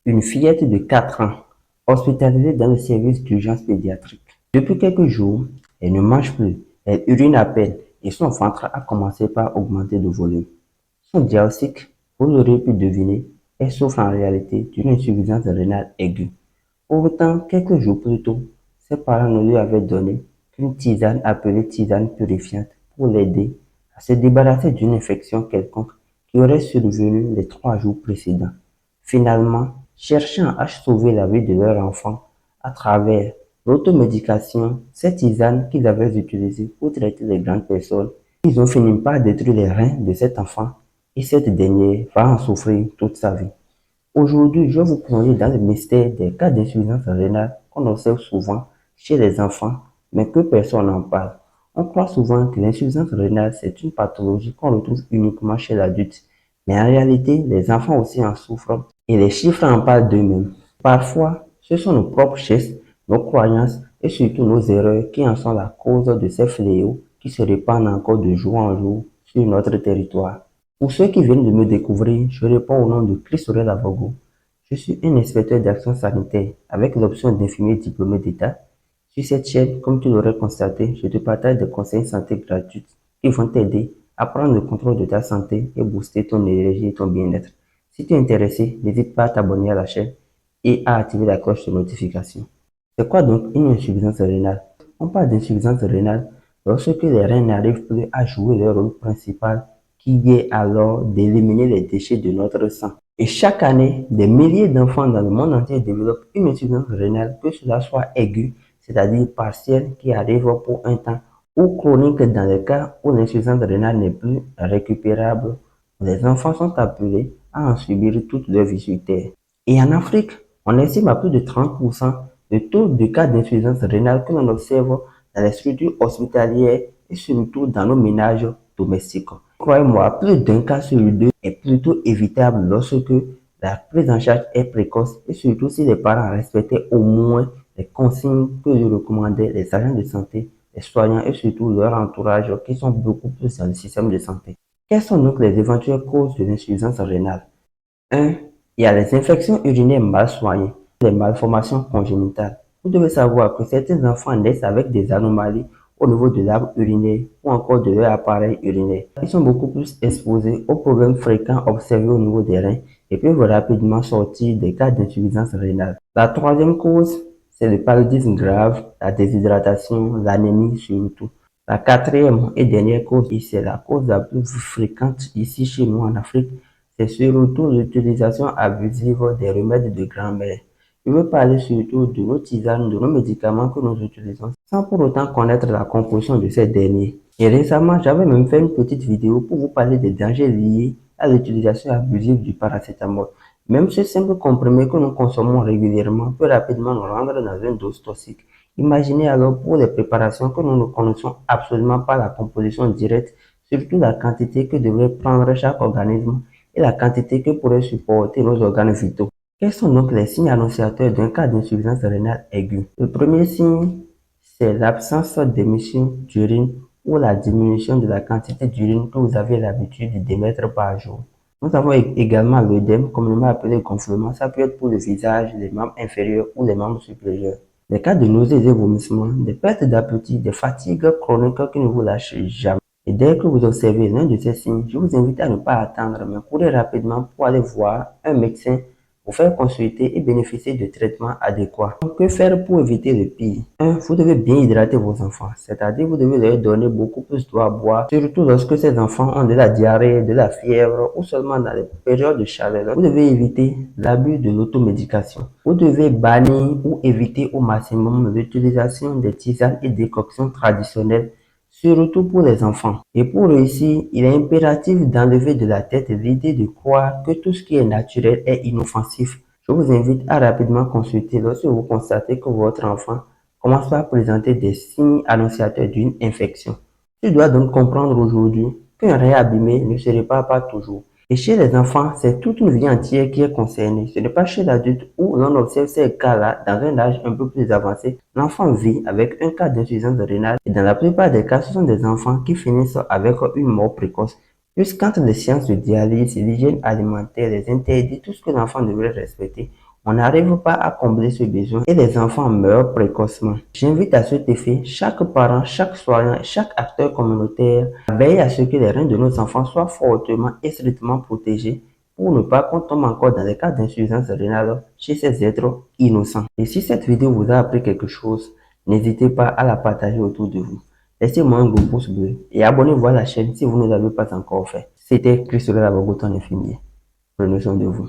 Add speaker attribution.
Speaker 1: Une fillette de 4 ans, hospitalisée dans le service d'urgence pédiatrique. Depuis quelques jours, elle ne mange plus, elle urine à peine et son ventre a commencé par augmenter de volume. Son diagnostic, vous l'aurez pu deviner, elle souffre en réalité d'une insuffisance rénale aiguë. Pourtant, quelques jours plus tôt, ses parents ne lui avaient donné qu'une tisane appelée tisane purifiante pour l'aider à se débarrasser d'une infection quelconque qui aurait survenu les 3 jours précédents. Finalement, cherchant à sauver la vie de leur enfant à travers l'automédication, ces tisanes qu'ils avaient utilisées pour traiter les grandes personnes, ils ont fini par détruire les reins de cet enfant et cette dernière va en souffrir toute sa vie. Aujourd'hui, je vais vous plonger dans le mystère des cas d'insuffisance rénale qu'on observe souvent chez les enfants, mais que personne n'en parle. On croit souvent que l'insuffisance rénale, c'est une pathologie qu'on retrouve uniquement chez l'adulte, mais en réalité, les enfants aussi en souffrent et les chiffres en parlent d'eux-mêmes. Parfois, ce sont nos propres gestes, nos croyances et surtout nos erreurs qui en sont la cause de ces fléaux qui se répandent encore de jour en jour sur notre territoire. Pour ceux qui viennent de me découvrir, je réponds au nom de Christophe Lavogo. Je suis un inspecteur d'action sanitaire avec l'option d'infirmier diplômé d'État. Sur cette chaîne, comme tu l'aurais constaté, je te partage des conseils santé gratuits qui vont t'aider à prendre le contrôle de ta santé et booster ton énergie et ton bien-être. Si tu es intéressé, n'hésite pas à t'abonner à la chaîne et à activer la cloche de notification. C'est quoi donc une insuffisance rénale? On parle d'insuffisance rénale lorsque les reins n'arrivent plus à jouer leur rôle principal qui est alors d'éliminer les déchets de notre sang. Et chaque année, des milliers d'enfants dans le monde entier développent une insuffisance rénale, que cela soit aiguë, c'est-à-dire partielle, qui arrive pour un temps, ou chronique dans les cas où l'insuffisance rénale n'est plus récupérable. Les enfants sont appelés à en subir toute leur vie sur Terre. Et en Afrique, on estime à plus de 30% de taux de cas d'insuffisance rénale que l'on observe dans les structures hospitalières et surtout dans nos ménages domestiques. Croyez-moi, plus d'un cas sur deux est plutôt évitable lorsque la prise en charge est précoce et surtout si les parents respectaient au moins les consignes que lui recommandaient les agents de santé, les soignants et surtout leur entourage qui sont beaucoup plus dans le système de santé. Quelles sont donc les éventuelles causes de l'insuffisance rénale? 1. Il y a les infections urinaires mal soignées, les malformations congénitales. Vous devez savoir que certains enfants naissent avec des anomalies au niveau de l'arbre urinaire ou encore de leur appareil urinaire. Ils sont beaucoup plus exposés aux problèmes fréquents observés au niveau des reins et peuvent rapidement sortir des cas d'insuffisance rénale. La troisième cause, c'est le paludisme grave, la déshydratation, l'anémie surtout. La quatrième et dernière cause, et c'est la cause la plus fréquente ici chez nous en Afrique, c'est surtout l'utilisation abusive des remèdes de grand-mère. Je veux parler surtout de nos tisanes, de nos médicaments que nous utilisons sans pour autant connaître la composition de ces derniers. Et récemment, j'avais même fait une petite vidéo pour vous parler des dangers liés à l'utilisation abusive du paracétamol. Même ce simple comprimé que nous consommons régulièrement peut rapidement nous rendre dans une dose toxique. Imaginez alors pour les préparations que nous ne connaissons absolument pas la composition directe, surtout la quantité que devrait prendre chaque organisme et la quantité que pourraient supporter nos organes vitaux. Quels sont donc les signes annonciateurs d'un cas d'insuffisance rénale aiguë? Le premier signe, c'est l'absence d'émission d'urine ou la diminution de la quantité d'urine que vous avez l'habitude d'émettre par jour. Nous avons également l'œdème, communément appelé gonflement. Ça peut être pour le visage, les membres inférieurs ou les membres supérieurs. Les cas de nausées et vomissements, des pertes d'appétit, des fatigues chroniques qui ne vous lâchent jamais. Et dès que vous observez l'un de ces signes, je vous invite à ne pas attendre, mais courir rapidement pour aller voir un médecin pour faire consulter et bénéficier de traitements adéquats. Que faire pour éviter le pire? 1. Vous devez bien hydrater vos enfants, c'est-à-dire vous devez leur donner beaucoup plus d'eau à boire, surtout lorsque ces enfants ont de la diarrhée, de la fièvre ou seulement dans les périodes de chaleur. Vous devez éviter l'abus de l'automédication. Vous devez bannir ou éviter au maximum l'utilisation des tisanes et décoctions traditionnelles, surtout pour les enfants. Et pour réussir, il est impératif d'enlever de la tête l'idée de croire que tout ce qui est naturel est inoffensif. Je vous invite à rapidement consulter lorsque vous constatez que votre enfant commence à présenter des signes annonciateurs d'une infection. Tu dois donc comprendre aujourd'hui qu'un rein abîmé ne se répare pas toujours. Et chez les enfants, c'est toute une vie entière qui est concernée. Ce n'est pas chez l'adulte où l'on observe ces cas-là dans un âge un peu plus avancé. L'enfant vit avec un cas d'insuffisance rénale et dans la plupart des cas, ce sont des enfants qui finissent avec une mort précoce. Puisqu'entre les sciences de dialyse et l'hygiène alimentaire, les interdits, tout ce que l'enfant devrait respecter, On n'arrive pas à combler ce besoin et les enfants meurent précocement. J'invite à cet effet chaque parent, chaque soignant, chaque acteur communautaire à veiller à ce que les reins de nos enfants soient fortement et strictement protégés pour ne pas qu'on tombe encore dans les cas d'insuffisance rénale chez ces êtres innocents. Et si cette vidéo vous a appris quelque chose, n'hésitez pas à la partager autour de vous. Laissez-moi un gros pouce bleu et abonnez-vous à la chaîne si vous ne l'avez pas encore fait. C'était Chris Soler, votre infirmier. Prenez soin de vous.